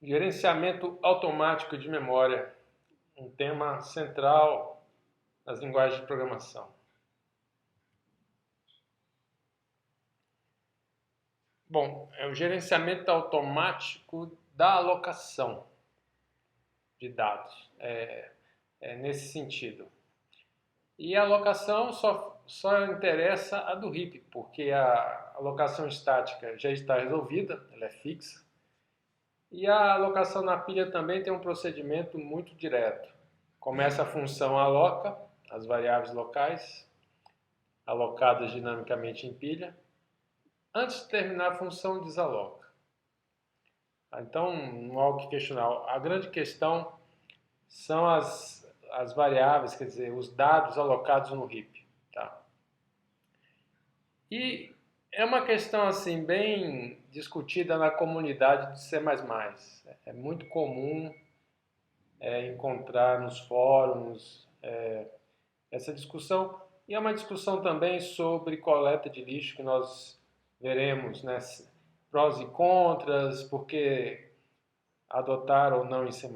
Gerenciamento automático de memória, um tema central nas linguagens de programação. Bom, é o gerenciamento automático da alocação de dados, é nesse sentido. E a alocação só interessa a do RIP, porque a alocação estática já está resolvida, ela é fixa. E a alocação na pilha também tem um procedimento muito direto. Começa a função aloca, as variáveis locais, alocadas dinamicamente em pilha. Antes de terminar, a função desaloca. Então, não há o que questionar. A grande questão são as variáveis, quer dizer, os dados alocados no RIP. Tá? E é uma questão assim bem discutida na comunidade de C++. É muito comum encontrar nos fóruns essa discussão. E é uma discussão também sobre coleta de lixo que nós veremos, né? Prós e contras, porque adotar ou não em C++,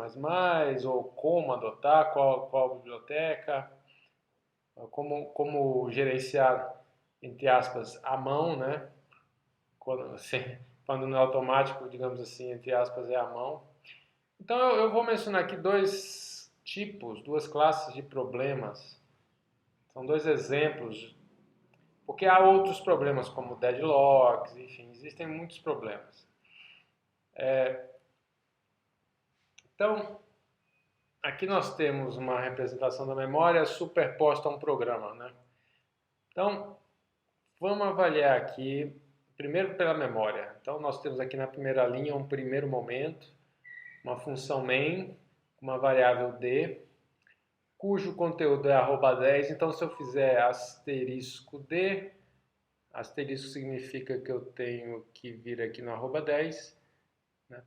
ou como adotar, qual biblioteca, como gerenciar, entre aspas, à mão, né? Quando não é automático, digamos assim, entre aspas, é à mão. Então eu vou mencionar aqui duas classes de problemas. São dois exemplos, porque há outros problemas como deadlocks, enfim, existem muitos problemas. Então, aqui nós temos uma representação da memória superposta a um programa, né? Então, vamos avaliar aqui, primeiro pela memória. Então, nós temos aqui na primeira linha um primeiro momento, uma função main, uma variável d, cujo conteúdo é @10. Então, se eu fizer asterisco d, asterisco significa que eu tenho que vir aqui no @10, né?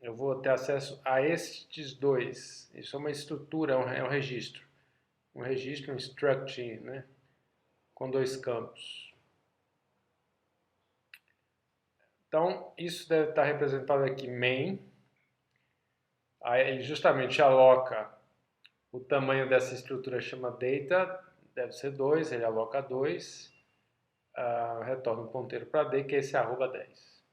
Eu vou ter acesso a estes dois. Isso é uma estrutura, é um registro. Um registro, um struct, né? Com dois campos. Então, isso deve estar representado aqui main. Aí ele justamente aloca o tamanho dessa estrutura, chama data, deve ser 2, ele aloca 2, retorna um ponteiro para d, que é esse @10.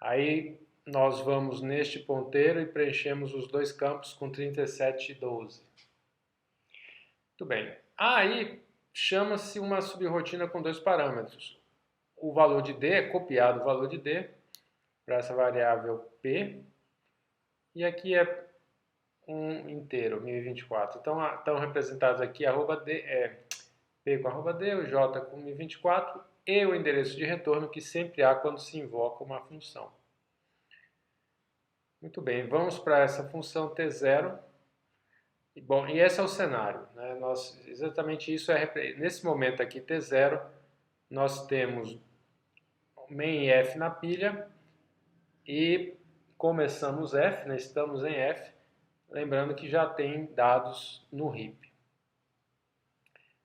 Aí nós vamos neste ponteiro e preenchemos os dois campos com 37 e 12. Muito bem. Aí chama-se uma subrrotina com dois parâmetros. O valor de d é copiado o valor de d para essa variável p, e aqui é um inteiro, 1024. Então estão representados aqui @d, p com @d, o j com 1024 e o endereço de retorno que sempre há quando se invoca uma função. Muito bem, vamos para essa função t0. Bom, e esse é o cenário, né? Exatamente isso nesse momento aqui t0, nós temos main f na pilha e começamos f, né? Estamos em f, lembrando que já tem dados no RIP,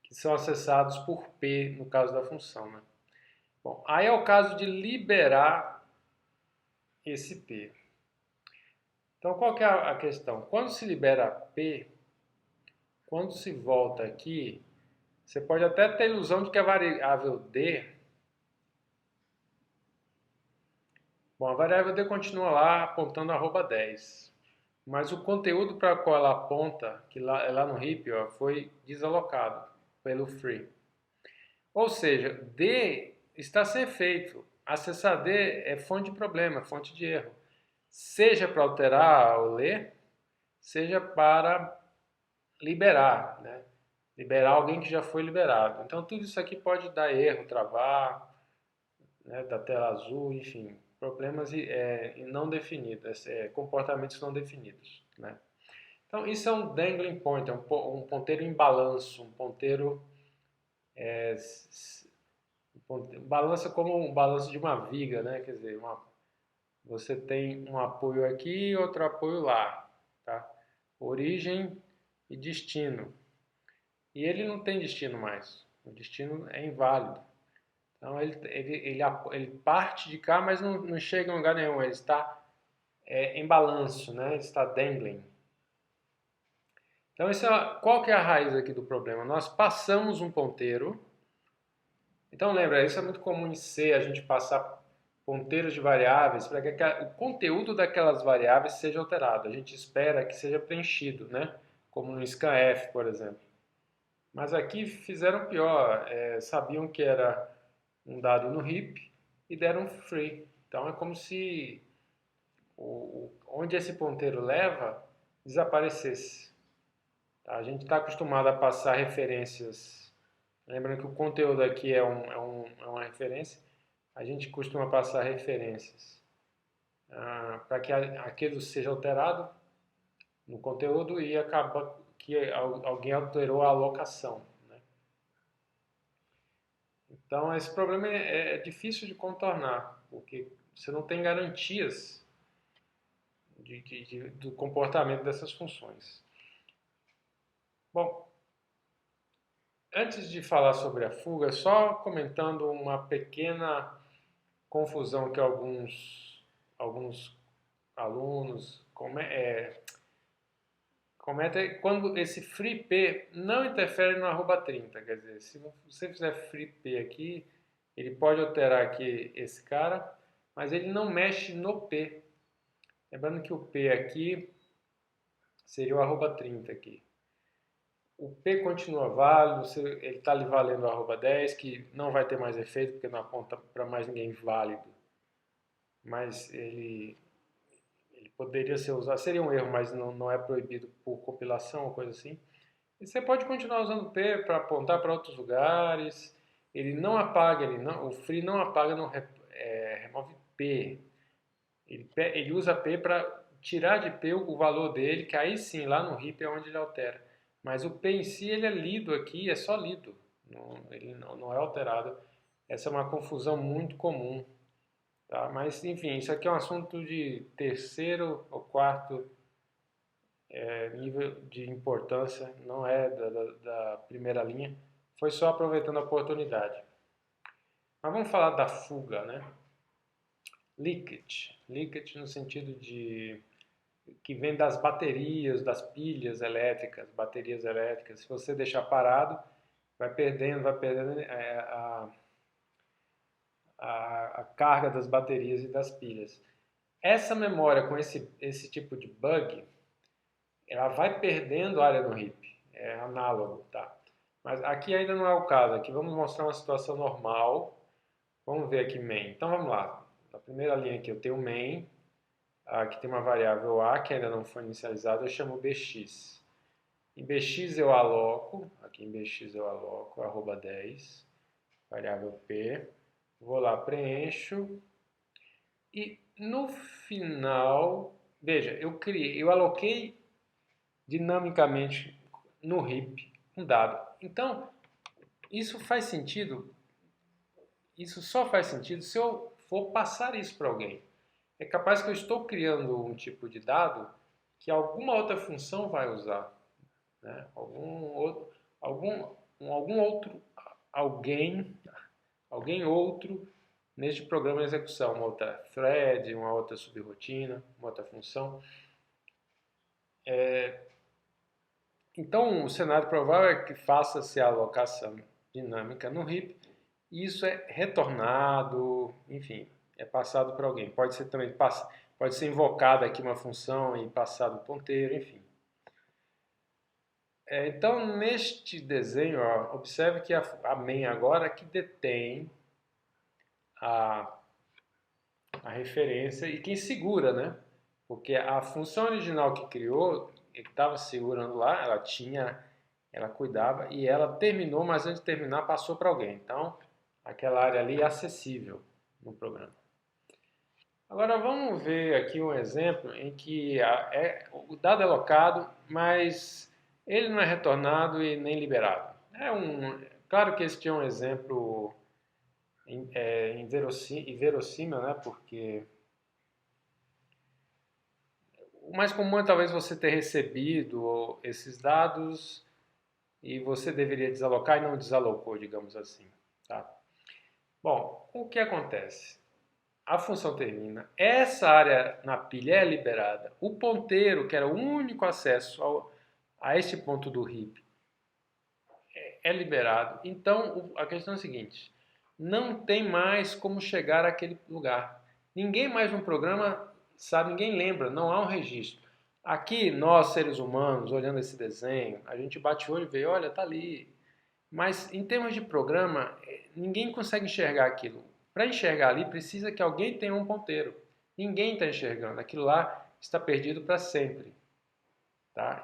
que são acessados por p no caso da função, né? Bom, aí é o caso de liberar esse p. Então, qual que é a questão? Quando se libera p, quando se volta aqui, você pode até ter a ilusão de que a variável d... Bom, a variável d continua lá apontando @10. Mas o conteúdo para o qual ela aponta, que é lá no RIP, ó, foi desalocado pelo free. Ou seja, d está sem efeito. Acessar d é fonte de problema, fonte de erro. Seja para alterar ou ler, seja para liberar, né? Liberar alguém que já foi liberado. Então tudo isso aqui pode dar erro, travar, né? Da tela azul, enfim, problemas não definidos, comportamentos não definidos, né? Então isso é um dangling point, um ponteiro em balanço, um ponteiro balança como um balanço de uma viga, né? Quer dizer, você tem um apoio aqui e outro apoio lá, tá? Origem e destino. E ele não tem destino mais. O destino é inválido. Então ele parte de cá, mas não chega em lugar nenhum. Ele está em balanço, né? Está dangling. Então, qual que é a raiz aqui do problema? Nós passamos um ponteiro. Então, lembra, isso é muito comum em C, a gente passar ponteiros de variáveis para que o conteúdo daquelas variáveis seja alterado. A gente espera que seja preenchido, né? Como no scanf, por exemplo. Mas aqui fizeram pior, sabiam que era um dado no heap e deram free. Então é como se onde esse ponteiro leva desaparecesse. Tá? A gente está acostumado a passar referências. Lembrando que o conteúdo aqui é uma referência. A gente costuma passar referências para que aquilo seja alterado no conteúdo e acaba que alguém alterou a alocação. Né? Então, esse problema é difícil de contornar, porque você não tem garantias do comportamento dessas funções. Bom, antes de falar sobre a fuga, só comentando uma pequena confusão que alguns alunos cometem quando esse freep não interfere no @30. Quer dizer, se você fizer freep aqui, ele pode alterar aqui esse cara, mas ele não mexe no P. Lembrando que o P aqui seria o @30 aqui. O P continua válido, ele está ali valendo o 10, que não vai ter mais efeito, porque não aponta para mais ninguém válido. Mas ele poderia ser usado, seria um erro, mas não é proibido por compilação ou coisa assim. E você pode continuar usando o P para apontar para outros lugares. Ele não apaga, o free não apaga, não remove P. Ele usa P para tirar de P o valor dele, que aí sim, lá no heap é onde ele altera. Mas o P em si, ele é lido aqui, é só lido. Ele não é alterado. Essa é uma confusão muito comum. Tá? Mas, enfim, isso aqui é um assunto de terceiro ou quarto nível de importância, não é da primeira linha. Foi só aproveitando a oportunidade. Mas vamos falar da fuga, né? Leakage. Leakage no sentido de que vem das baterias, das pilhas elétricas, baterias elétricas. Se você deixar parado, vai perdendo a carga das baterias e das pilhas. Essa memória com esse tipo de bug, ela vai perdendo área no heap. É análogo, tá? Mas aqui ainda não é o caso. Aqui vamos mostrar uma situação normal. Vamos ver aqui main. Então vamos lá. Na primeira linha aqui eu tenho main. Aqui tem uma variável A que ainda não foi inicializada. Eu chamo bx. Em bx eu aloco. Aqui em bx eu aloco @10. Variável p. Vou lá, preencho. E no final, veja, eu aloquei dinamicamente no heap um dado. Então, isso faz sentido, isso só faz sentido se eu for passar isso para alguém. É capaz que eu estou criando um tipo de dado que alguma outra função vai usar, né? Alguém outro neste programa de execução, uma outra thread, uma outra subrotina, uma outra função. Então, o cenário provável é que faça-se a alocação dinâmica no heap e isso é retornado, enfim, é passado para alguém. Pode ser também pode ser invocada aqui uma função e passado o ponteiro, enfim. Então, neste desenho, ó, observe que a main agora que detém a referência e quem segura, né? Porque a função original que criou, que estava segurando lá, ela cuidava e ela terminou, mas antes de terminar passou para alguém. Então, aquela área ali é acessível no programa. Agora vamos ver aqui um exemplo em que o dado é alocado, mas ele não é retornado e nem liberado. Claro que este é um exemplo inverossímil, né? Porque o mais comum é talvez você ter recebido esses dados e você deveria desalocar e não desalocou, digamos assim. Tá? Bom, o que acontece? a função termina, essa área na pilha é liberada, o ponteiro, que era o único acesso a este ponto do heap, é liberado. Então, a questão é a seguinte, não tem mais como chegar àquele lugar. Ninguém mais no programa sabe, ninguém lembra, não há um registro. Aqui, nós, seres humanos, olhando esse desenho, a gente bate o olho e vê, olha, tá ali. Mas, em termos de programa, ninguém consegue enxergar aquilo. Para enxergar ali, precisa que alguém tenha um ponteiro. Ninguém está enxergando. Aquilo lá está perdido para sempre. Tá?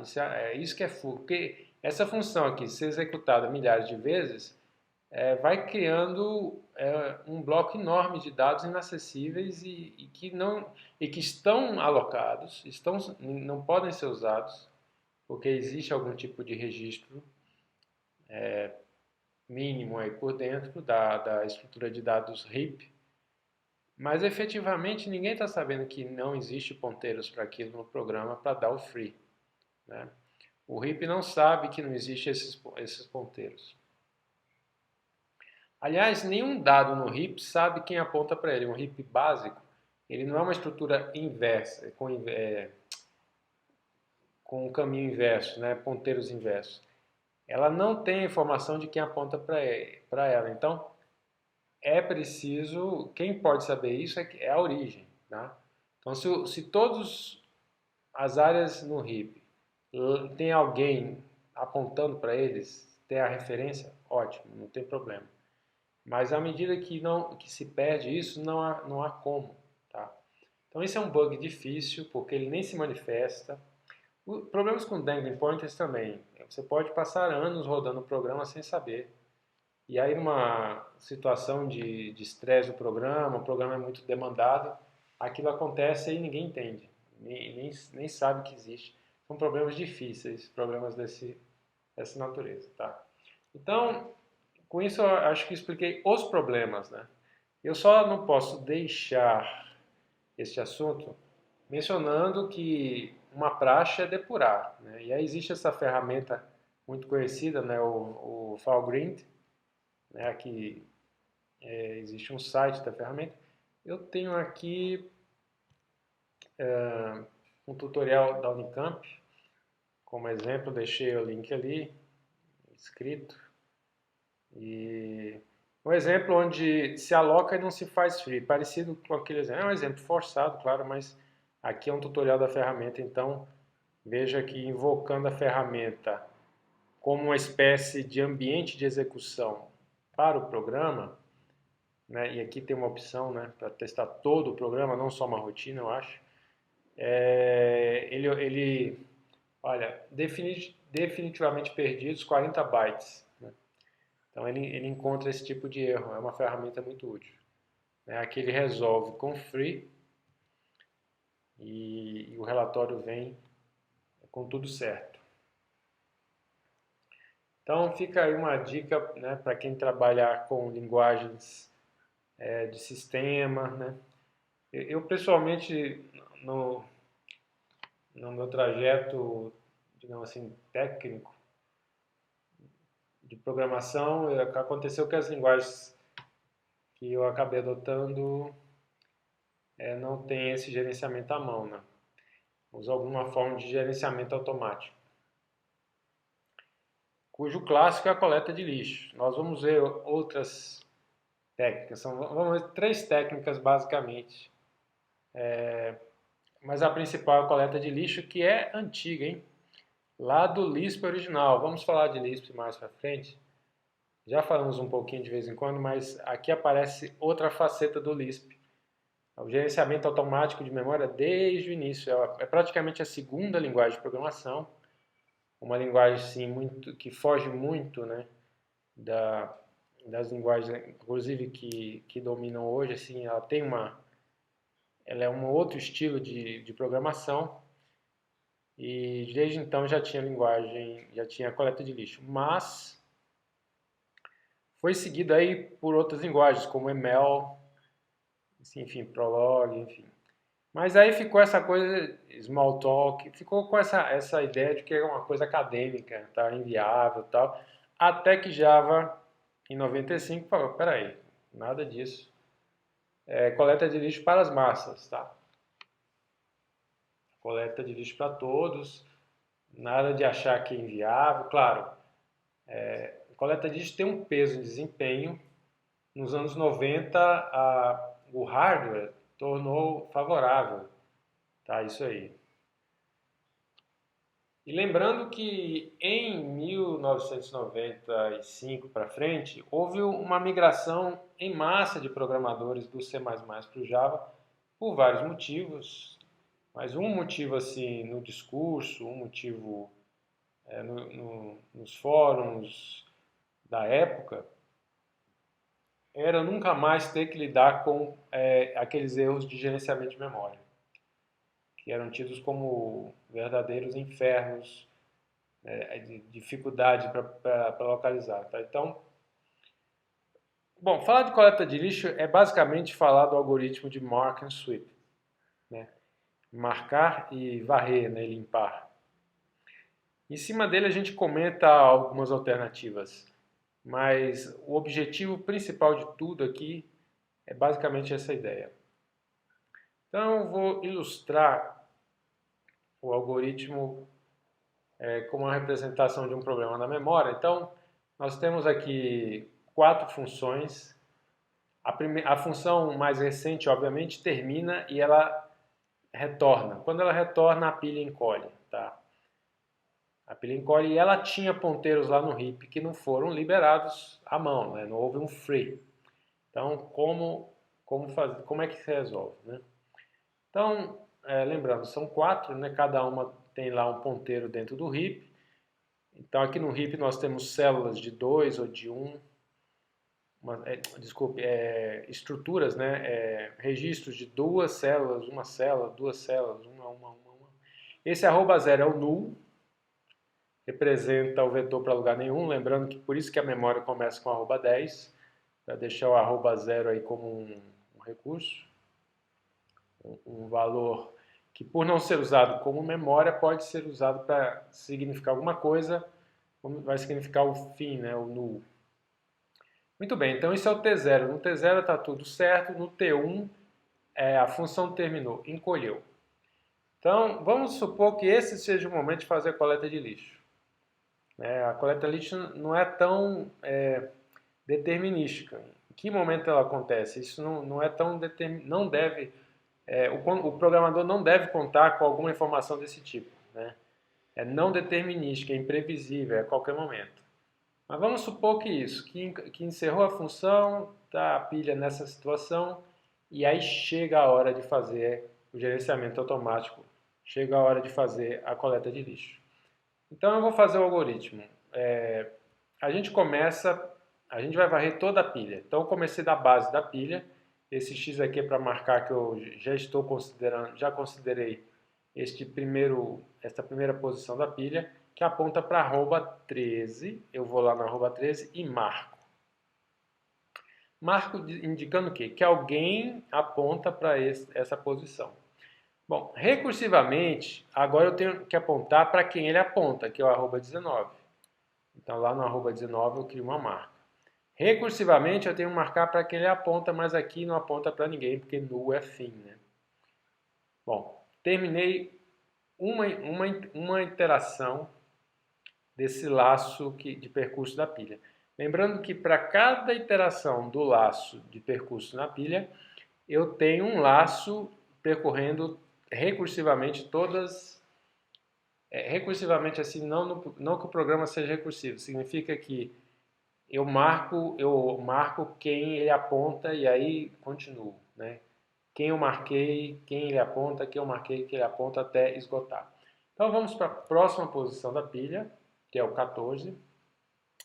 Isso que é full. Porque essa função aqui, se executada milhares de vezes, vai criando um bloco enorme de dados inacessíveis e que estão alocados, não podem ser usados, porque existe algum tipo de registro mínimo aí por dentro da estrutura de dados heap, mas efetivamente ninguém está sabendo que não existe ponteiros para aquilo no programa para dar o free. Né? O heap não sabe que não existe esses ponteiros. Aliás, nenhum dado no heap sabe quem aponta para ele. Um heap básico, ele não é uma estrutura inversa, com um caminho inverso, né? Ponteiros inversos. Ela não tem a informação de quem aponta para ela. Então, é preciso, quem pode saber isso é a origem. Tá? Então, se todas as áreas no heap tem alguém apontando para eles, tem a referência, ótimo, não tem problema. Mas à medida que se perde isso, não há como. Tá? Então, esse é um bug difícil, porque ele nem se manifesta. Problemas com dangling pointers também. Você pode passar anos rodando o programa sem saber. E aí, numa situação de estresse do programa, o programa é muito demandado, aquilo acontece e ninguém entende, nem sabe que existe. São problemas difíceis, problemas dessa natureza. Tá? Então, com isso, eu acho que expliquei os problemas. Né? Eu só não posso deixar este assunto mencionando que uma praxe é depurar. Né? E aí existe essa ferramenta muito conhecida, né? o FileGrind, né? Aqui existe um site da ferramenta. Eu tenho aqui um tutorial da Unicamp, como exemplo, deixei o link ali, escrito. E um exemplo onde se aloca e não se faz free, parecido com aquele exemplo. É um exemplo forçado, claro, mas aqui é um tutorial da ferramenta, então veja que invocando a ferramenta como uma espécie de ambiente de execução para o programa, né, e aqui tem uma opção, né, para testar todo o programa, não só uma rotina, eu acho. Olha, definitivamente perdidos 40 bytes. Né? Então ele encontra esse tipo de erro, é uma ferramenta muito útil. Né? Aqui ele resolve com free e o relatório vem com tudo certo. Então fica aí uma dica, né, para quem trabalhar com linguagens de sistema. Né? Eu pessoalmente, no, no meu trajeto, digamos assim, técnico de programação, aconteceu que as linguagens que eu acabei adotando não tem esse gerenciamento à mão, né? Usa alguma forma de gerenciamento automático, cujo clássico é a coleta de lixo. Nós vamos ver outras técnicas, vamos ver 3 técnicas basicamente, mas a principal é a coleta de lixo, que é antiga, hein? Lá do Lisp original. Vamos falar de Lisp mais para frente. Já falamos um pouquinho de vez em quando, mas aqui aparece outra faceta do Lisp. O gerenciamento automático de memória desde o início. É praticamente a segunda linguagem de programação. Uma linguagem sim, que foge muito, né, das linguagens, inclusive, que dominam hoje. Assim, ela é um outro estilo de programação. E desde então já tinha linguagem, já tinha coleta de lixo. Mas foi seguido aí por outras linguagens, como ML, assim, enfim, Prolog, enfim. Mas aí ficou essa coisa, Smalltalk, ficou com essa ideia de que é uma coisa acadêmica, tá, inviável e tal, até que Java, em 95, falou, peraí, nada disso. coleta de lixo para as massas, tá? Coleta de lixo para todos, nada de achar que é inviável. Claro, coleta de lixo tem um peso em desempenho. Nos anos 90, o hardware tornou favorável, tá? Isso aí. E lembrando que em 1995 para frente, houve uma migração em massa de programadores do C++ para o Java por vários motivos, mas um motivo assim no discurso, um motivo nos fóruns da época, era nunca mais ter que lidar com aqueles erros de gerenciamento de memória, que eram tidos como verdadeiros infernos, de dificuldade para localizar. Tá? Então, bom, falar de coleta de lixo é basicamente falar do algoritmo de mark and sweep, né? Marcar e varrer, né? Limpar. Em cima dele a gente comenta algumas alternativas, mas o objetivo principal de tudo aqui é basicamente essa ideia. Então eu vou ilustrar o algoritmo como uma representação de um problema na memória. Então nós temos aqui 4 funções. A função mais recente, obviamente, termina e ela retorna. Quando ela retorna, a pilha encolhe. Tá? A pilha encolhe e ela tinha ponteiros lá no heap que não foram liberados à mão, né? Não houve um free. Então, como é que se resolve? Né? Então, lembrando, são 4, né? Cada uma tem lá um ponteiro dentro do heap. Então, aqui no heap nós temos células de 2 ou de 1, estruturas, né? Registros de 2 células, uma célula, 2 células, uma. Esse @0 é o null, representa o vetor para lugar nenhum, lembrando que por isso que a memória começa com @10, para deixar o @0 aí como um recurso, um valor que por não ser usado como memória pode ser usado para significar alguma coisa, vai significar o fim, né, o null. Muito bem, então isso é o T0. No T0 está tudo certo, no T1 a função terminou, encolheu. Então vamos supor que esse seja o momento de fazer a coleta de lixo. A coleta de lixo não é tão determinística. Em que momento ela acontece? Isso não é tão não deve o programador não deve contar com alguma informação desse tipo, né? É não determinística, é imprevisível, é a qualquer momento. Mas vamos supor que isso, que encerrou a função, está a pilha nessa situação e aí chega a hora de fazer o gerenciamento automático, chega a hora de fazer a coleta de lixo. Então eu vou fazer o algoritmo. A gente vai varrer toda a pilha. Então eu comecei da base da pilha. Esse X aqui é para marcar que eu já considerei esta primeira posição da pilha, que aponta para @13. Eu vou lá na @13 e marco. Marco indicando o quê? Que alguém aponta para essa posição. Bom, recursivamente, agora eu tenho que apontar para quem ele aponta, que é o @19. Então lá no @19 eu crio uma marca. Recursivamente eu tenho que marcar para quem ele aponta, mas aqui não aponta para ninguém, porque null é fim, né? Bom, terminei uma interação desse laço de percurso da pilha. Lembrando que para cada iteração do laço de percurso na pilha, eu tenho um laço percorrendo recursivamente recursivamente assim, não que o programa seja recursivo, significa que eu marco quem ele aponta e aí continuo, né? Quem eu marquei, quem ele aponta, quem eu marquei, quem ele aponta até esgotar. Então vamos para a próxima posição da pilha, que é o 14.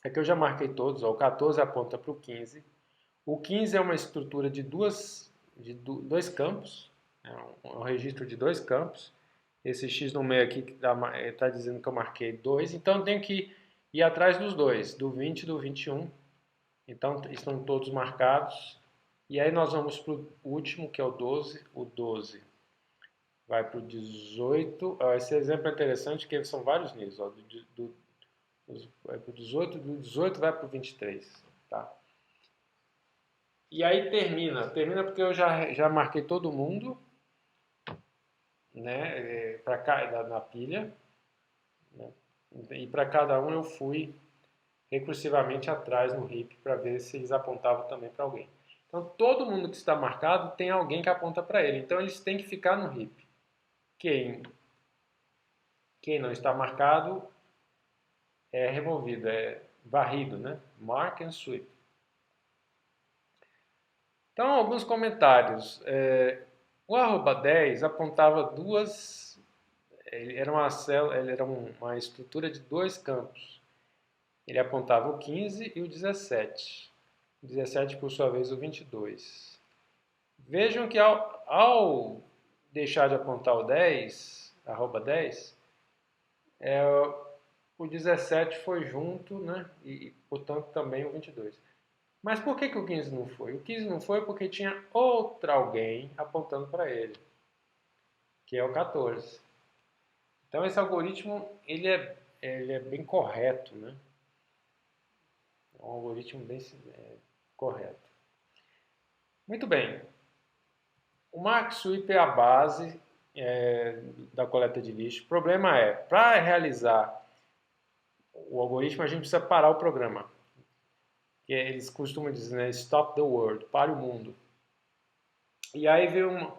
Aqui eu já marquei todos, ó. O 14 aponta para o 15. O 15 é uma estrutura de dois campos, é um registro de 2 campos. Esse X no meio aqui está dizendo que eu marquei 2, então eu tenho que ir atrás dos dois, do 20 e do 21. Então estão todos marcados. E aí nós vamos para o último, que é o 12. O 12 vai para o 18. Esse exemplo é interessante porque são vários níveis. Ó, vai para o 18, do 18 vai para o 23. Tá? E aí termina porque eu já marquei todo mundo, né, na pilha, né, e para cada um eu fui recursivamente atrás no RIP para ver se eles apontavam também para alguém. Então todo mundo que está marcado tem alguém que aponta para ele, então eles têm que ficar no RIP. Quem, quem não está marcado é removido, é varrido, né? Mark and sweep. Então, alguns comentários. O arroba 10 apontava duas. Ele era uma estrutura de dois campos. Ele apontava o 15 e o 17. O 17, por sua vez, o 22. Vejam que ao deixar de apontar o 10, arroba 10, o 17 foi junto, né? E, portanto, também o 22. Mas por que o 15 não foi? O 15 não foi porque tinha outra alguém apontando para ele, que é o 14. Então esse algoritmo ele é bem correto, né? É um algoritmo bem correto. Muito bem. O Mark Sweep é a base da coleta de lixo. O problema é, para realizar o algoritmo, a gente precisa parar o programa. Que eles costumam dizer, né? Stop the world, pare o mundo. E aí veio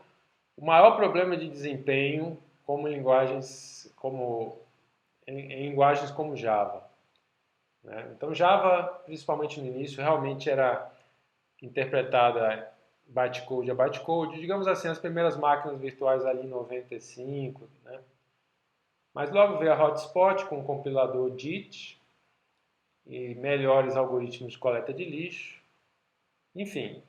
o maior problema de desempenho como em linguagens como Java, né? Então Java, principalmente no início, realmente era interpretada bytecode a bytecode, digamos assim, as primeiras máquinas virtuais ali em 95, né? Mas logo veio a Hotspot com o compilador JIT e melhores algoritmos de coleta de lixo. Enfim,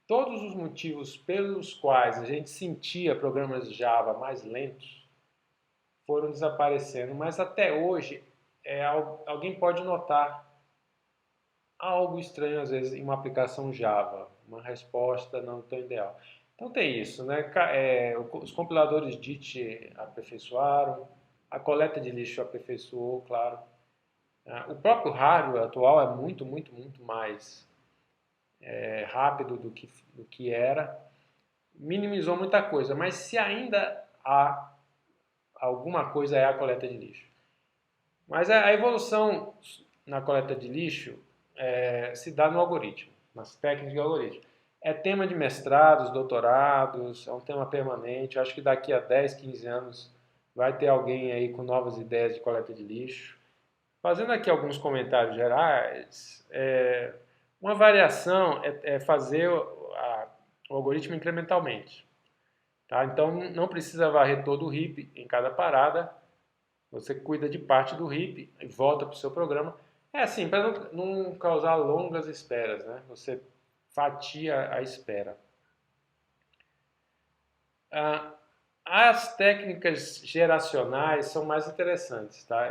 todos os motivos pelos quais a gente sentia programas Java mais lentos foram desaparecendo, mas até hoje alguém pode notar algo estranho às vezes em uma aplicação Java, uma resposta não tão ideal. Então tem isso, né? Os compiladores JIT aperfeiçoaram, a coleta de lixo aperfeiçoou, claro. O próprio hardware atual é muito, muito, muito mais rápido do que era, minimizou muita coisa, mas se ainda há alguma coisa é a coleta de lixo. Mas a evolução na coleta de lixo se dá no algoritmo, nas técnicas de algoritmo. É tema de mestrados, doutorados, é um tema permanente. Eu acho que daqui a 10, 15 anos vai ter alguém aí com novas ideias de coleta de lixo. Fazendo aqui alguns comentários gerais, uma variação é fazer o algoritmo incrementalmente. Tá? Então não precisa varrer todo o heap em cada parada, você cuida de parte do heap e volta para o seu programa. É assim, para não causar longas esperas, né? Você fatia a espera. As técnicas geracionais são mais interessantes, tá?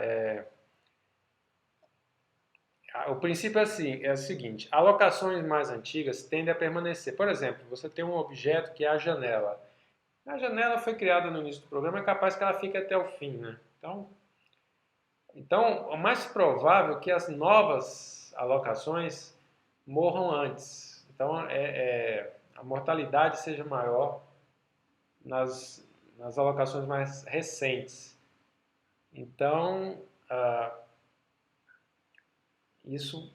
O princípio é o seguinte: alocações mais antigas tendem a permanecer. Por exemplo, você tem um objeto que é a janela. A janela foi criada no início do programa, é capaz que ela fique até o fim, né? Então, é mais provável que as novas alocações morram antes. Então, a mortalidade seja maior nas alocações mais recentes. Então, isso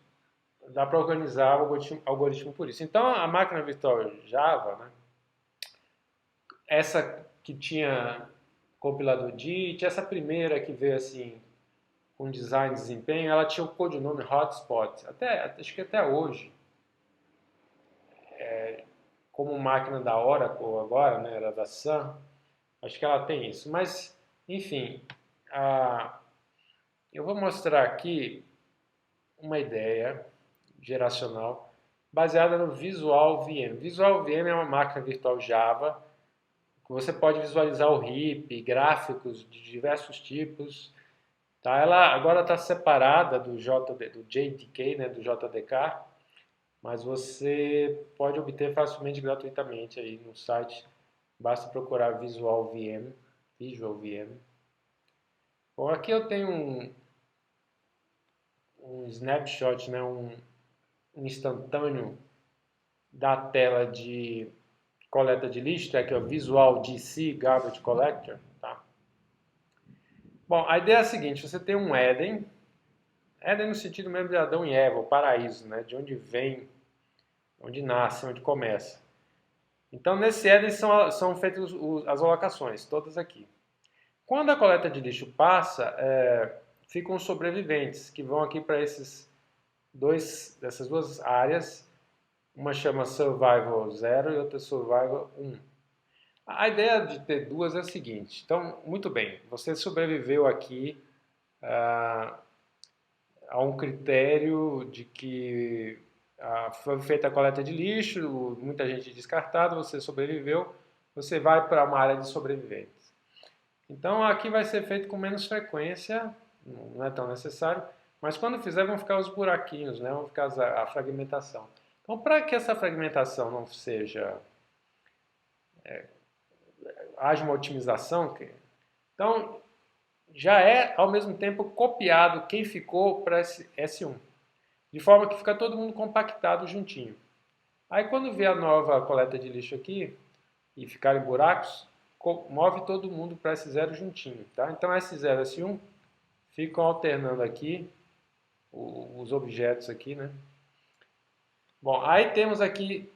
dá para organizar o algoritmo por isso. Então, a máquina virtual Java, né, essa que tinha compilador JIT, essa primeira que veio assim com design e desempenho, ela tinha o codinome Hotspot. Acho que até hoje, como máquina da Oracle agora, né, era da Sun, acho que ela tem isso. Mas, enfim, eu vou mostrar aqui uma ideia geracional baseada no Visual VM. Visual VM é uma máquina virtual Java que você pode visualizar o heap, gráficos de diversos tipos. Tá? Ela agora está separada do JDK, né, do JDK, mas você pode obter facilmente gratuitamente aí no site. Basta procurar Visual VM. Bom, aqui eu tenho um snapshot, né, um instantâneo da tela de coleta de lixo, que é o Visual DC Garbage Collector. Tá? Bom, a ideia é a seguinte, você tem um Éden no sentido mesmo de Adão e Eva, o paraíso, né? De onde vem, onde nasce, onde começa. Então, nesse Éden são feitas as alocações, todas aqui. Quando a coleta de lixo passa, ficam os sobreviventes, que vão aqui para essas duas áreas. Uma chama Survival 0 e outra Survival 1. A ideia de ter duas é a seguinte. Então, muito bem, você sobreviveu aqui a um critério de que foi feita a coleta de lixo, muita gente descartada, você sobreviveu, você vai para uma área de sobreviventes. Então aqui vai ser feito com menos frequência, não é tão necessário, mas quando fizer vão ficar os buraquinhos, né? Vão ficar a fragmentação. Então para que essa fragmentação não seja... haja uma otimização, então já é ao mesmo tempo copiado quem ficou para S1, de forma que fica todo mundo compactado juntinho. Aí quando vier a nova coleta de lixo aqui e ficarem buracos, move todo mundo para S0 juntinho, tá? Então S0 e S1 ficam alternando aqui os objetos aqui, né? Bom, aí temos aqui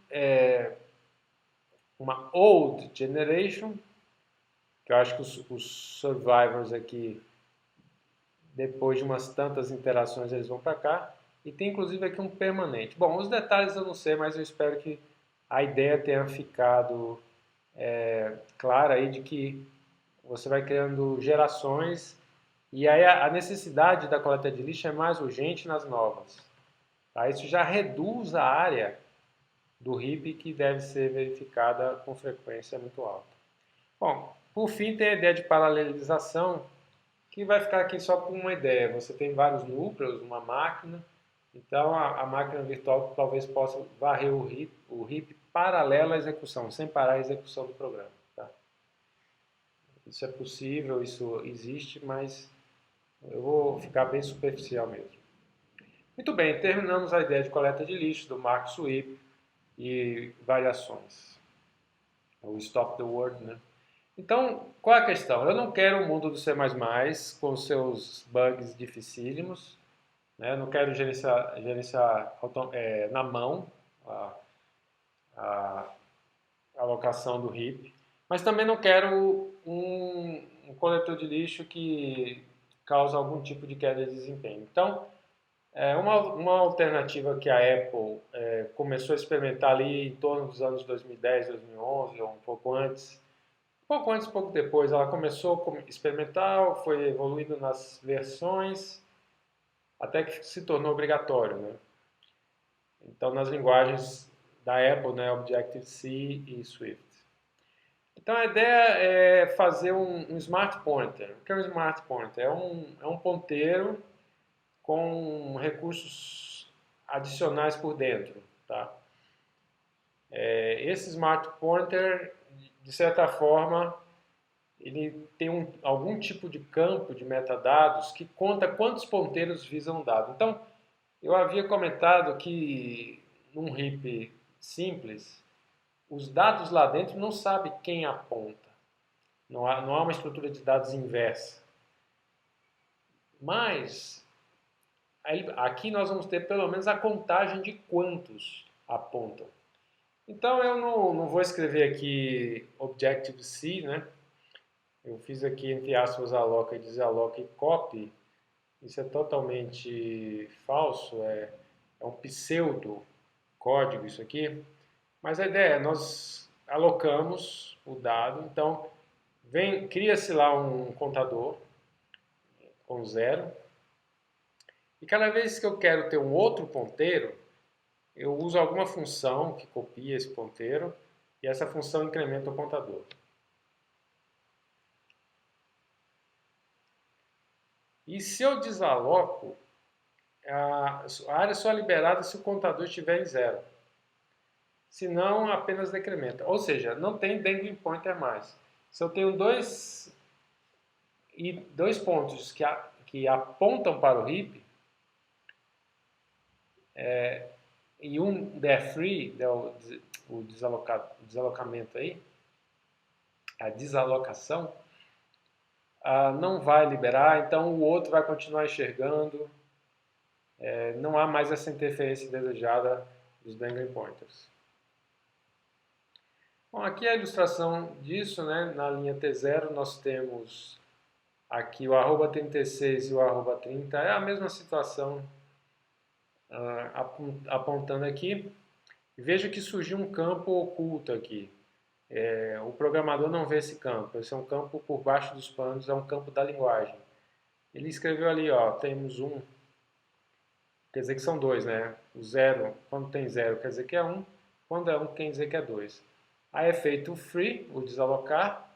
uma Old Generation, que eu acho que os Survivors aqui, depois de umas tantas interações, eles vão para cá. E tem inclusive aqui um permanente. Bom, os detalhes eu não sei, mas eu espero que a ideia tenha ficado clara aí de que você vai criando gerações e aí a necessidade da coleta de lixo é mais urgente nas novas. Tá? Isso já reduz a área do RIP que deve ser verificada com frequência muito alta. Bom, por fim tem a ideia de paralelização, que vai ficar aqui só com uma ideia. Você tem vários núcleos, uma máquina, então a máquina virtual talvez possa varrer o RIP paralelo à execução, sem parar a execução do programa. Tá? Isso é possível, isso existe, mas eu vou ficar bem superficial mesmo. Muito bem, terminamos a ideia de coleta de lixo do Mark Sweep e variações. O Stop the World, né? Então, qual é a questão? Eu não quero o mundo do C++ com seus bugs dificílimos, né? Eu não quero gerenciar na mão a, a alocação do RIP, mas também não quero um coletor de lixo que causa algum tipo de queda de desempenho. Então, uma alternativa que a Apple começou a experimentar ali em torno dos anos 2010, 2011, ou um pouco antes, pouco depois, ela começou experimental, foi evoluindo nas versões, até que se tornou obrigatório, né? Então, nas linguagens da Apple, né, Objective-C e Swift. Então, a ideia é fazer um Smart Pointer. O que é um Smart Pointer? É um ponteiro com recursos adicionais por dentro, tá? Esse Smart Pointer, de certa forma, ele tem algum tipo de campo de metadados que conta quantos ponteiros visam um dado. Então, eu havia comentado que num RIP simples, os dados lá dentro não sabe quem aponta. Não há uma estrutura de dados inversa. Mas, aqui nós vamos ter pelo menos a contagem de quantos apontam. Então, eu não vou escrever aqui Objective-C, né? Eu fiz aqui, entre aspas, alloca e desaloca e copy. Isso é totalmente falso, é um pseudo código isso aqui. Mas a ideia é, nós alocamos o dado, então cria-se lá um contador com 0. E cada vez que eu quero ter um outro ponteiro, eu uso alguma função que copia esse ponteiro e essa função incrementa o contador. E se eu desaloco, a área só é liberada se o contador estiver em 0. Se não, apenas decrementa. Ou seja, não tem dangling pointer mais. Se eu tenho dois pontos que apontam para o RIP, e um der free, der o desalocamento aí, a desalocação, não vai liberar, então o outro vai continuar enxergando, não há mais essa interferência desejada dos dangling pointers. Bom, aqui é a ilustração disso, né? Na linha T0 nós temos aqui o arroba 36 e o arroba 30, é a mesma situação apontando aqui. Veja que surgiu um campo oculto aqui. O programador não vê esse campo, esse é um campo por baixo dos panos, é um campo da linguagem. Ele escreveu ali, ó, temos um, quer dizer que são dois, né? O zero, quando tem zero, quer dizer que é um, quando é um, quer dizer que é dois. Aí é feito o free, o desalocar,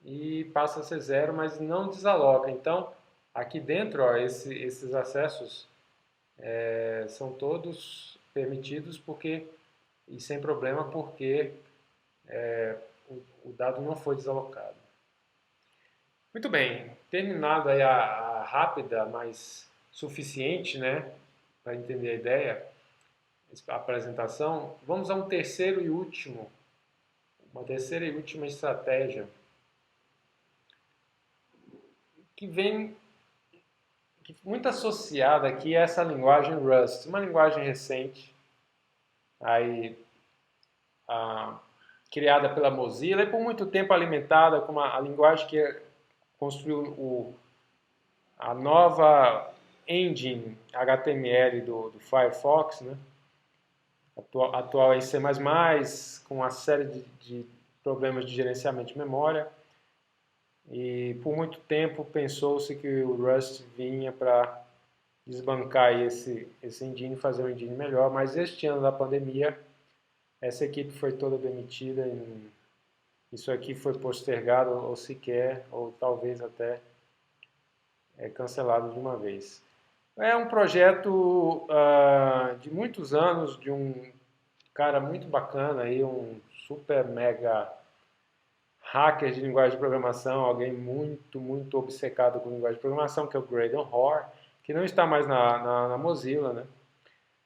e passa a ser zero, mas não desaloca. Então, aqui dentro, ó, esses acessos são todos permitidos porque, e sem problema, porque o dado não foi desalocado. Muito bem, terminado aí a rápida, mas suficiente, né, para entender a ideia, a apresentação, vamos a uma terceira e última estratégia que vem muito associada aqui a essa linguagem Rust, uma linguagem recente, aí, criada pela Mozilla e por muito tempo alimentada como a linguagem que construiu a nova engine HTML do Firefox, né? Atual em C++, com uma série de problemas de gerenciamento de memória. E por muito tempo pensou-se que o Rust vinha para desbancar esse engine e fazer um engine melhor, mas este ano da pandemia, essa equipe foi toda demitida, isso aqui foi postergado ou sequer, ou talvez até cancelado de uma vez. É um projeto de muitos anos, de um cara muito bacana, aí, um super mega hacker de linguagem de programação, alguém muito, muito obcecado com linguagem de programação, que é o Graydon Hoare, que não está mais na Mozilla, né?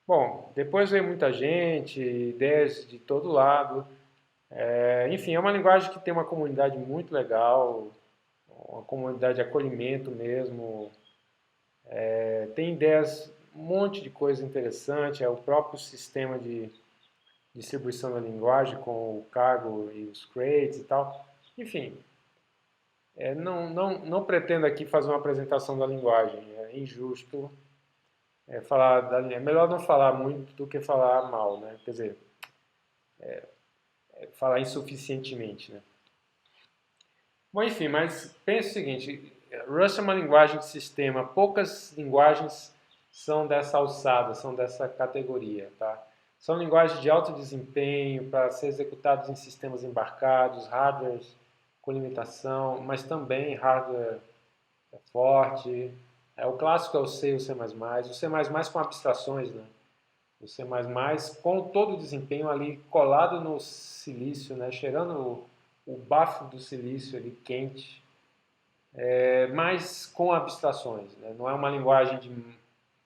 Bom, depois veio muita gente, ideias de todo lado. Enfim, é uma linguagem que tem uma comunidade muito legal, uma comunidade de acolhimento mesmo. Tem ideias, um monte de coisa interessante, é o próprio sistema de distribuição da linguagem com o Cargo e os crates e tal. Enfim, não pretendo aqui fazer uma apresentação da linguagem, é injusto. É melhor não falar muito do que falar mal, né? Quer dizer, falar insuficientemente, né? Bom, enfim, mas pense o seguinte, Rust é uma linguagem de sistema, poucas linguagens são dessa alçada, são dessa categoria, tá? São linguagens de alto desempenho para ser executados em sistemas embarcados, hardware com limitação, mas também hardware forte. O clássico é o C e o C++, o C++ com abstrações, né? O C++ com todo o desempenho ali colado no silício, né? Cheirando o bafo do silício ali quente, mas com abstrações, né? Não é uma linguagem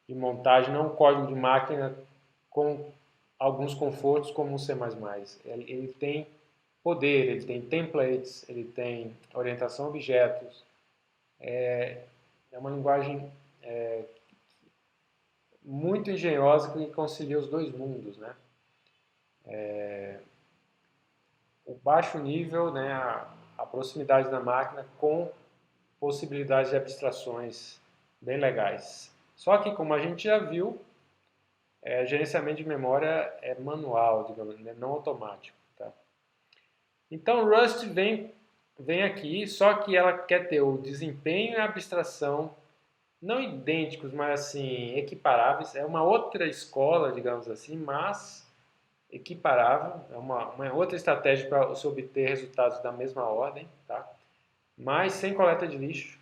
de montagem, não é um código de máquina com alguns confortos como o C++. Ele tem poder, ele tem templates, ele tem orientação a objetos. É uma linguagem muito engenhosa que concilia os dois mundos, né? O baixo nível, né, a proximidade da máquina com possibilidades de abstrações bem legais. Só que, como a gente já viu, gerenciamento de memória é manual, digamos, né, não automático. Tá? Então, Rust vem aqui, só que ela quer ter o desempenho e a abstração não idênticos, mas assim, equiparáveis. É uma outra escola, digamos assim, mas equiparável. É uma outra estratégia para se obter resultados da mesma ordem, tá? Mas sem coleta de lixo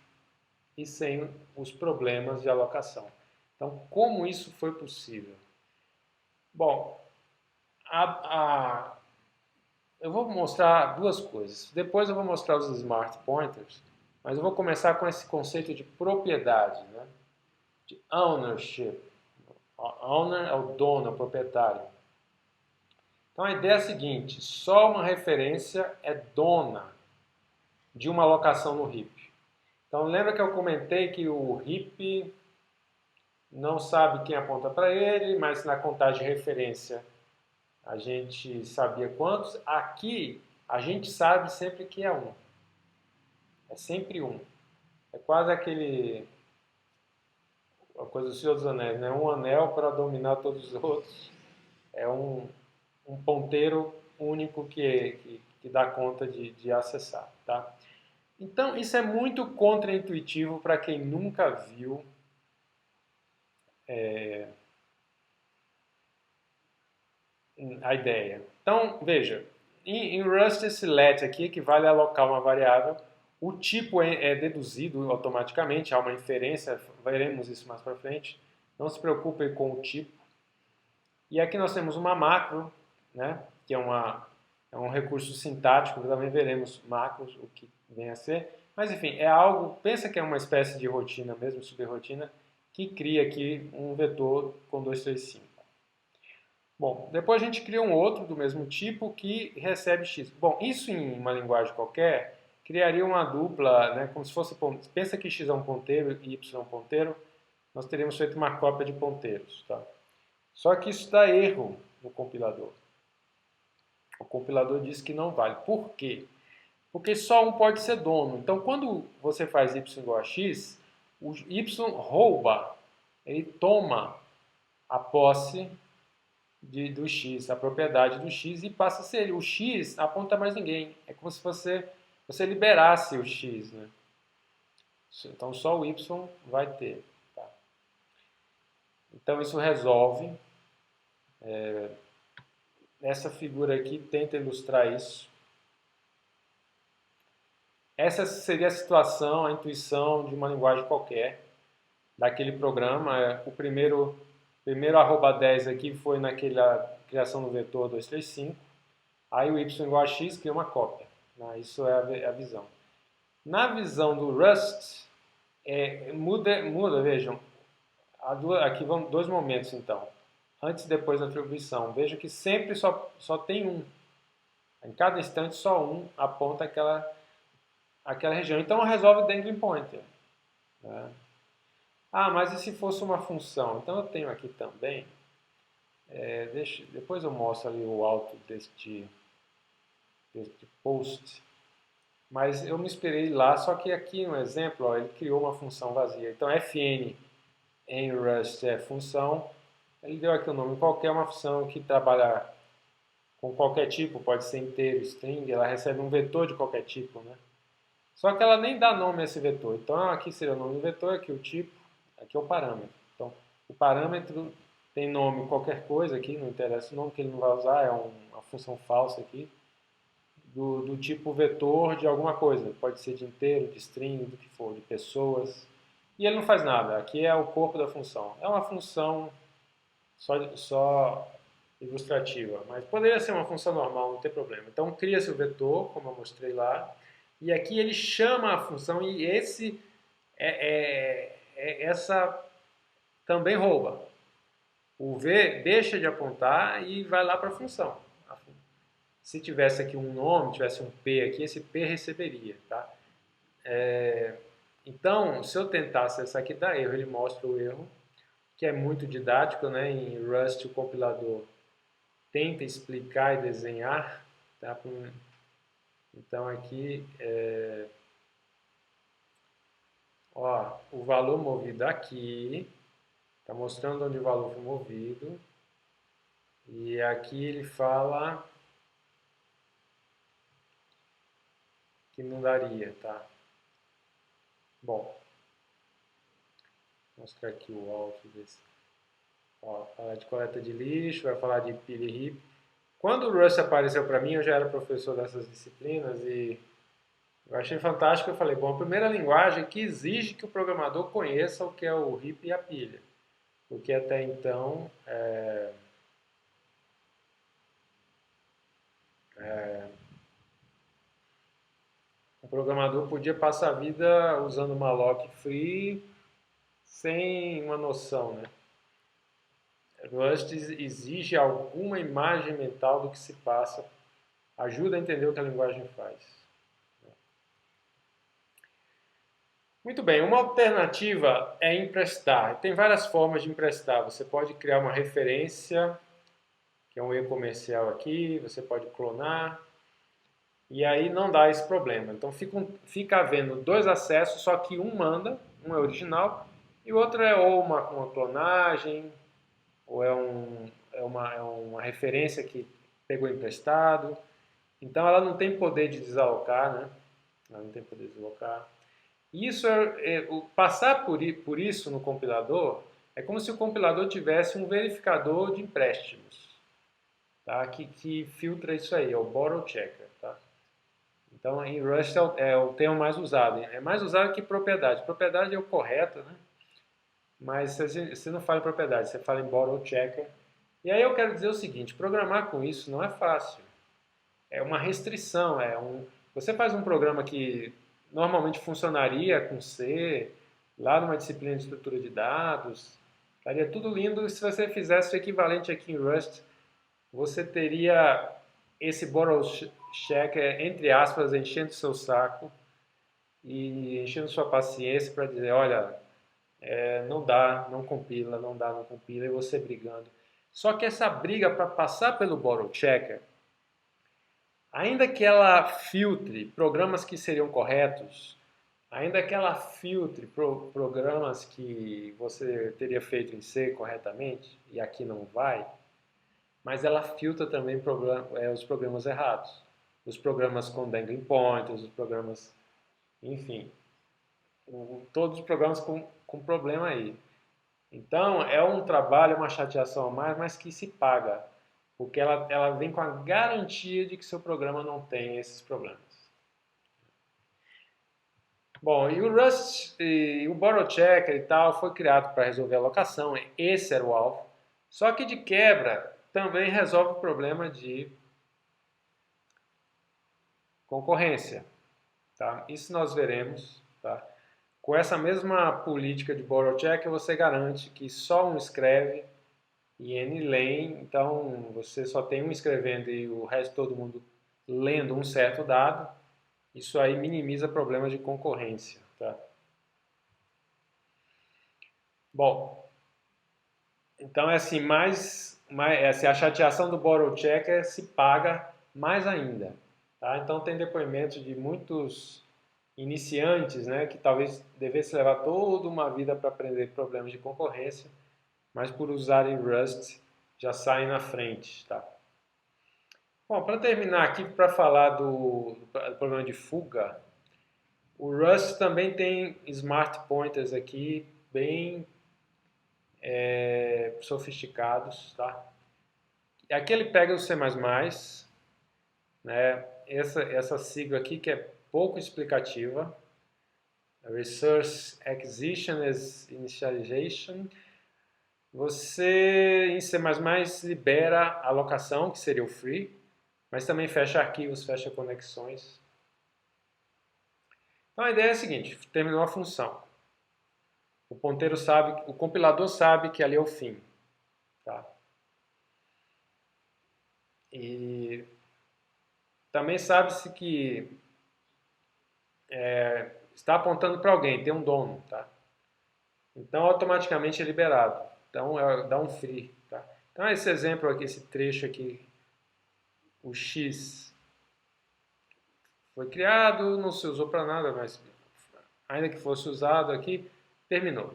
e sem os problemas de alocação. Então, como isso foi possível? Bom, eu vou mostrar duas coisas. Depois eu vou mostrar os smart pointers, mas eu vou começar com esse conceito de propriedade, né? De ownership. Owner é o dono, é o proprietário. Então a ideia é a seguinte, só uma referência é dona de uma alocação no heap. Então lembra que eu comentei que o heap não sabe quem aponta para ele, mas na contagem de referência a gente sabia quantos. Aqui a gente sabe sempre que é um. É sempre um. É quase a coisa do Senhor dos Anéis, né? Um anel para dominar todos os outros. É um ponteiro único que dá conta de acessar, tá? Então, isso é muito contraintuitivo para quem nunca viu a ideia. Então, veja, em Rust esse let aqui equivale a alocar uma variável, o tipo é deduzido automaticamente, há uma inferência, veremos isso mais para frente, não se preocupe com o tipo. E aqui nós temos uma macro, né, que é um recurso sintático, também veremos macros, o que vem a ser. Mas enfim, é algo, pensa que é uma espécie de rotina mesmo, subrrotina, que cria aqui um vetor com 2, 3, 5. Bom, depois a gente cria um outro do mesmo tipo que recebe x. Bom, isso em uma linguagem qualquer criaria uma dupla, né, como se fosse, pensa que x é um ponteiro e y é um ponteiro, nós teríamos feito uma cópia de ponteiros, tá? Só que isso dá erro no compilador. O compilador diz que não vale. Por quê? Porque só um pode ser dono. Então, quando você faz y igual a x, o y rouba, ele toma a posse do x, a propriedade do x, e passa a ser ele. O x aponta mais ninguém. É como se você liberasse o x, né? Então, só o y vai ter. Tá? Então, isso resolve. Essa figura aqui tenta ilustrar isso. Essa seria a situação, a intuição de uma linguagem qualquer, daquele programa. O primeiro arroba 10 aqui foi naquela criação do vetor 235. Aí o y igual a x cria uma cópia. Né? Isso é a visão. Na visão do Rust, muda, vejam. Aqui vão dois momentos então. Antes e depois da atribuição. Veja que sempre só tem um. Em cada instante só um aponta aquela região. Então resolve o dangling pointer. Né? Ah, mas e se fosse uma função? Então eu tenho aqui também, depois eu mostro ali o alto deste post, mas eu me inspirei lá, só que aqui no exemplo, ó, ele criou uma função vazia. Então fn em Rust é função, ele deu aqui um nome qualquer, uma função que trabalha com qualquer tipo, pode ser inteiro, string, ela recebe um vetor de qualquer tipo, né? Só que ela nem dá nome a esse vetor. Então aqui seria o nome do vetor, aqui o tipo, aqui é o parâmetro. Então o parâmetro tem nome qualquer coisa aqui, não interessa o nome que ele não vai usar, é uma função falsa aqui, do tipo vetor de alguma coisa. Pode ser de inteiro, de string, do que for, de pessoas. E ele não faz nada, aqui é o corpo da função. É uma função só ilustrativa, mas poderia ser uma função normal, não tem problema. Então cria-se o vetor, como eu mostrei lá, e aqui ele chama a função e essa também rouba. O V deixa de apontar e vai lá para a função. Se tivesse aqui um nome, tivesse um P aqui, esse P receberia. Tá? Então, se eu tentasse essa aqui dá erro, ele mostra o erro, que é muito didático, né? Em Rust o compilador tenta explicar e desenhar. Tá? Então aqui, ó, o valor movido aqui, está mostrando onde o valor foi movido. E aqui ele fala que não daria, tá? Bom, vou mostrar aqui o alto desse. Ó, falar de coleta de lixo, vai falar de pilha e heap. Quando o Rust apareceu para mim, eu já era professor dessas disciplinas e eu achei fantástico. Eu falei, bom, a primeira linguagem que exige que o programador conheça o que é o heap e a pilha. Porque até então o programador podia passar a vida usando malloc free sem uma noção, né? Rust exige alguma imagem mental do que se passa, ajuda a entender o que a linguagem faz. Muito bem, uma alternativa é emprestar. Tem várias formas de emprestar. Você pode criar uma referência, que é um e-comercial aqui, você pode clonar, e aí não dá esse problema. Então fica havendo dois acessos, só que um manda, um é original, e o outro é ou uma clonagem, ou é uma referência que pegou emprestado. Então ela não tem poder de desalocar, né? Ela não tem poder de desalocar. Isso passar por isso no compilador é como se o compilador tivesse um verificador de empréstimos, tá? Que filtra isso aí, é o borrow checker. Tá? Então, em Rust é o termo mais usado. É mais usado que propriedade. Propriedade é o correto, né? Mas você não fala em propriedade, você fala em borrow checker. E aí eu quero dizer o seguinte, programar com isso não é fácil. É uma restrição, você faz um programa que normalmente funcionaria com C, lá numa disciplina de estrutura de dados, estaria tudo lindo. Se você fizesse o equivalente aqui em Rust, você teria esse borrow checker, entre aspas, enchendo seu saco e enchendo sua paciência para dizer, olha, não dá, não compila, não dá, não compila, e você brigando. Só que essa briga para passar pelo borrow checker, ainda que ela filtre programas que seriam corretos, ainda que ela filtre programas que você teria feito em C corretamente, e aqui não vai, mas ela filtra também os programas errados. Os programas com dangling pointers, os programas, enfim, todos os programas com problema aí. Então, é um trabalho, uma chateação a mais, mas que se paga, porque ela vem com a garantia de que seu programa não tem esses problemas. Bom, e o Rust e o Borrow Checker e tal foi criado para resolver a alocação, esse era o alvo. Só que de quebra também resolve o problema de concorrência, tá? Isso nós veremos, tá? Com essa mesma política de Borrow Checker, você garante que só um escreve e N leem, então você só tem um escrevendo e o resto todo mundo lendo um certo dado. Isso aí minimiza problemas de concorrência, tá? Bom, então é assim, a chateação do borrow checker se paga mais ainda, tá? Então tem depoimentos de muitos iniciantes, né, que talvez devessem levar toda uma vida para aprender problemas de concorrência, mas por usarem Rust já saem na frente, tá? Bom, para terminar aqui, para falar do problema de fuga, o Rust também tem smart pointers aqui bem sofisticados, tá? Aqui ele pega o C++, né? Essa sigla aqui que é pouco explicativa, Resource Acquisition as Initialization. Você em C++ libera a alocação, que seria o free, mas também fecha arquivos, fecha conexões. Então a ideia é a seguinte, terminou a função. O ponteiro sabe, o compilador sabe que ali é o fim, tá? E também sabe-se que está apontando para alguém, tem um dono, tá? Então automaticamente é liberado. Então dá um free, tá? Então esse exemplo aqui, esse trecho aqui, o X foi criado, não se usou para nada, mas ainda que fosse usado aqui, terminou.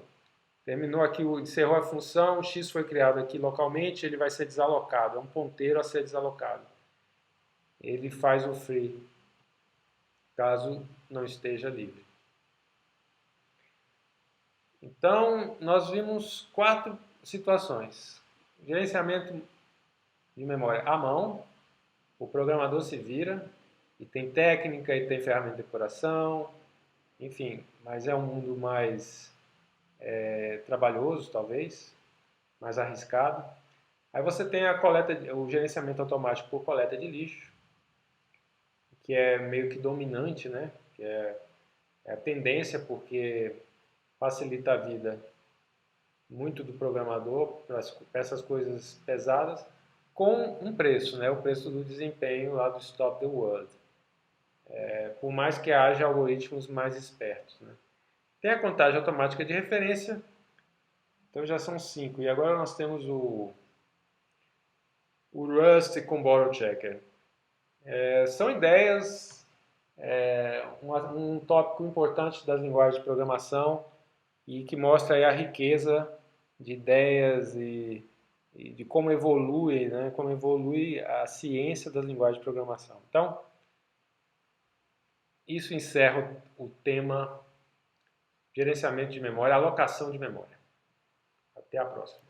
Terminou aqui, encerrou a função, o X foi criado aqui localmente, ele vai ser desalocado, é um ponteiro a ser desalocado. Ele faz o free, caso não esteja livre. Então, nós vimos 4 situações. Gerenciamento de memória à mão, o programador se vira, e tem técnica, e tem ferramenta de depuração, enfim, mas é um mundo mais trabalhoso, talvez, mais arriscado. Aí você tem o gerenciamento automático por coleta de lixo, que é meio que dominante, né? Que é a tendência, porque facilita a vida muito do programador para essas coisas pesadas, com um preço, né? O preço do desempenho lá do Stop the World. Por mais que haja algoritmos mais espertos, né? Tem a contagem automática de referência, então já são 5. E agora nós temos o Rust com Borrow Checker. São ideias, um tópico importante das linguagens de programação e que mostra aí a riqueza de ideias e de como evolui, né, como evolui a ciência das linguagens de programação. Então, isso encerra o tema gerenciamento de memória, alocação de memória. Até a próxima.